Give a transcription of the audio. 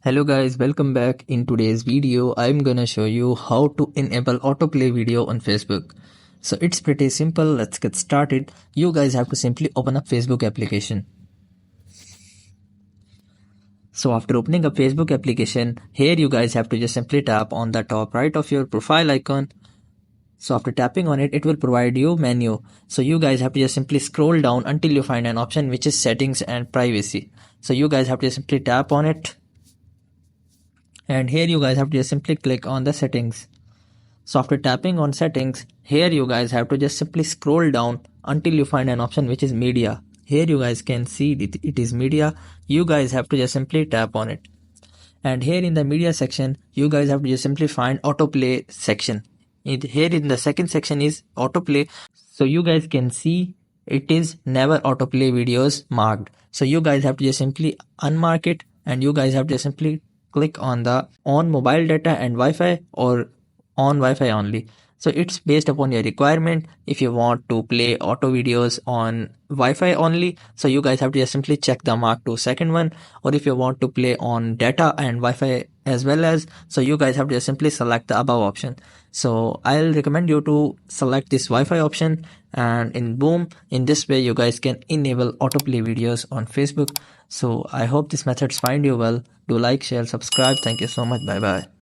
Hello guys, welcome back. In today's video, I'm gonna show you how to enable autoplay video on Facebook. So it's pretty simple. Let's get started. You guys have to simply open up Facebook application. So after opening a Facebook application, here you guys have to just simply tap on the top right of your profile icon. So after tapping on it, it will provide you menu. So you guys have to just simply scroll down until you find an option which is settings and privacy. So you guys have to just simply tap on it. And here you guys have to just simply click on the settings. So after tapping on settings, here you guys have to just simply scroll down until you find an option which is media. Here you guys can see it is media. You guys have to just simply tap on it. And here in the media section, you guys have to just simply find autoplay section. Here in the second section is autoplay. So you guys can see it is never autoplay videos marked. So you guys have to just simply unmark it, and you guys have to just simply click on the on mobile data and Wi-Fi or on Wi-Fi only. So it's based upon your requirement. If you want to play auto videos on Wi-Fi only, so you guys have to just simply check the mark to second one. Or if you want to play on data and Wi-Fi as well as, so you guys have to just simply select the above option. So I'll recommend you to select this Wi-Fi option, and in this way you guys can enable autoplay videos on Facebook. So I hope this methods find you well. Do like, share, subscribe. Thank you so much. Bye bye.